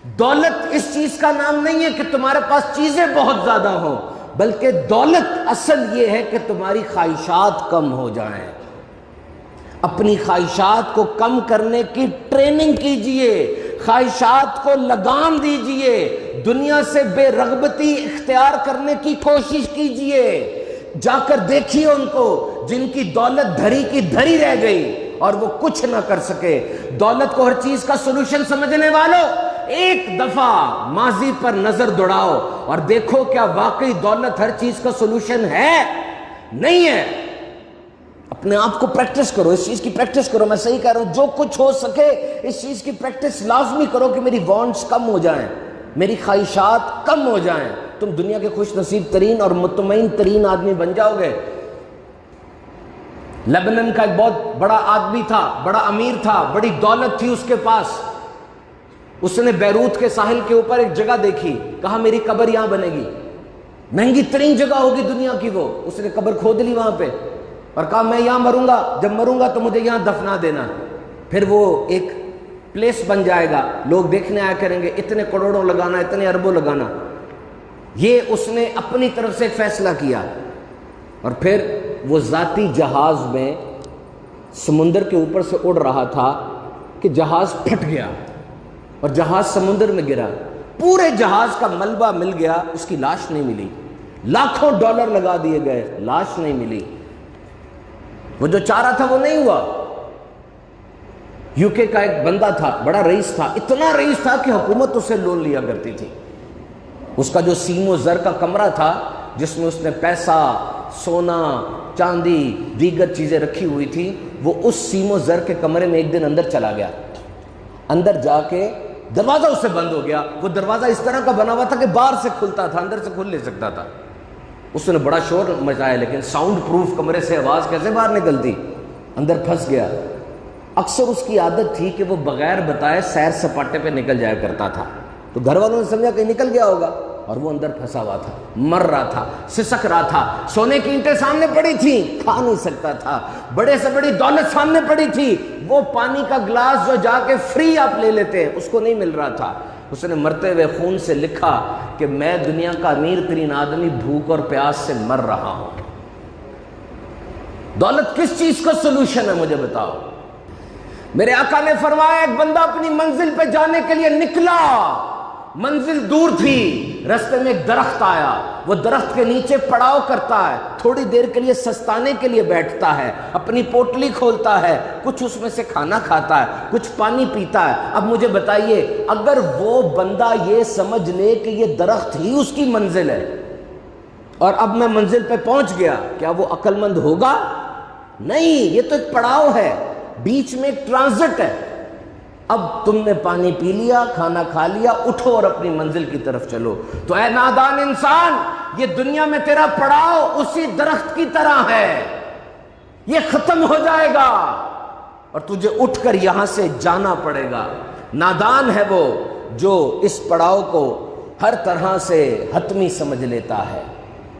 دولت اس چیز کا نام نہیں ہے کہ تمہارے پاس چیزیں بہت زیادہ ہوں، بلکہ دولت اصل یہ ہے کہ تمہاری خواہشات کم ہو جائیں۔ اپنی خواہشات کو کم کرنے کی ٹریننگ کیجئے، خواہشات کو لگام دیجئے، دنیا سے بے رغبتی اختیار کرنے کی کوشش کیجئے۔ جا کر دیکھیے ان کو جن کی دولت دھری کی دھری رہ گئی اور وہ کچھ نہ کر سکے۔ دولت کو ہر چیز کا سولوشن سمجھنے والوں، ایک دفعہ ماضی پر نظر دوڑاؤ اور دیکھو کیا واقعی دولت ہر چیز کا سولوشن ہے؟ نہیں ہے۔ اپنے آپ کو پریکٹس کرو، اس چیز کی پریکٹس کرو۔ میں صحیح کہہ رہا ہوں، جو کچھ ہو سکے اس چیز کی پریکٹس لازمی کرو کہ میری وانٹس کم ہو جائیں، میری خواہشات کم ہو جائیں۔ تم دنیا کے خوش نصیب ترین اور مطمئن ترین آدمی بن جاؤ گے۔ لبنان کا ایک بہت بڑا آدمی تھا، بڑا امیر تھا، بڑی دولت تھی اس کے پاس۔ اس نے بیروت کے ساحل کے اوپر ایک جگہ دیکھی، کہا میری قبر یہاں بنے گی، مہنگی ترین جگہ ہوگی دنیا کی وہ۔ اس نے قبر کھود لی وہاں پہ اور کہا میں یہاں مروں گا، جب مروں گا تو مجھے یہاں دفنا دینا، پھر وہ ایک پلیس بن جائے گا، لوگ دیکھنے آیا کریں گے، اتنے کروڑوں لگانا، اتنے اربوں لگانا۔ یہ اس نے اپنی طرف سے فیصلہ کیا، اور پھر وہ ذاتی جہاز میں سمندر کے اوپر سے اڑ رہا تھا کہ جہاز پھٹ گیا اور جہاز سمندر میں گرا۔ پورے جہاز کا ملبہ مل گیا، اس کی لاش نہیں ملی۔ لاکھوں ڈالر لگا دیے گئے، لاش نہیں ملی۔ وہ جو چاہ رہا تھا وہ نہیں ہوا۔ UK کا ایک بندہ تھا، بڑا رئیس تھا، اتنا رئیس تھا کہ حکومت اسے لون لیا کرتی تھی۔ اس کا جو سیم و زر کا کمرہ تھا جس میں اس نے پیسہ، سونا، چاندی، دیگر چیزیں رکھی ہوئی تھی، وہ اس سیم و زر کے کمرے میں ایک دن اندر چلا گیا۔ اندر جا کے دروازہ اس سے بند ہو گیا۔ وہ دروازہ اس طرح کا بنا ہوا تھا کہ باہر سے کھلتا تھا، اندر سے کھل نہیں سکتا تھا۔ اس نے بڑا شور مچایا، لیکن ساؤنڈ پروف کمرے سے آواز کیسے باہر نکلتی؟ اندر پھنس گیا۔ اکثر اس کی عادت تھی کہ وہ بغیر بتائے سیر سپاٹے پہ نکل جایا کرتا تھا، تو گھر والوں نے سمجھا کہ نکل گیا ہوگا، اور وہ اندر پھنسا ہوا تھا، مر رہا تھا، سسک رہا تھا۔ سونے کی اینٹیں سامنے پڑی تھی، کھا نہیں سکتا تھا، بڑے سے بڑی دولت سامنے پڑی تھی، وہ پانی کا گلاس جو جا کے فری آپ لے لیتے ہیں اس کو نہیں مل رہا تھا۔ اس نے مرتے ہوئے خون سے لکھا کہ میں دنیا کا امیر ترین آدمی بھوک اور پیاس سے مر رہا ہوں۔ دولت کس چیز کا سولوشن ہے مجھے بتاؤ؟ میرے آقا نے فرمایا ایک بندہ اپنی منزل پہ جانے کے لیے نکلا، منزل دور تھی، رستے میں ایک درخت آیا، وہ درخت کے نیچے پڑاؤ کرتا ہے، تھوڑی دیر کے لیے سستانے کے لیے بیٹھتا ہے، اپنی پوٹلی کھولتا ہے، کچھ اس میں سے کھانا کھاتا ہے، کچھ پانی پیتا ہے۔ اب مجھے بتائیے، اگر وہ بندہ یہ سمجھ لے کہ یہ درخت ہی اس کی منزل ہے اور اب میں منزل پہ پہنچ گیا، کیا وہ عقل مند ہوگا؟ نہیں، یہ تو ایک پڑاؤ ہے، بیچ میں ایک ٹرانزٹ ہے۔ اب تم نے پانی پی لیا، کھانا کھا لیا، اٹھو اور اپنی منزل کی طرف چلو۔ تو اے نادان انسان، یہ دنیا میں تیرا پڑاؤ اسی درخت کی طرح ہے، یہ ختم ہو جائے گا اور تجھے اٹھ کر یہاں سے جانا پڑے گا۔ نادان ہے وہ جو اس پڑاؤ کو ہر طرح سے حتمی سمجھ لیتا ہے۔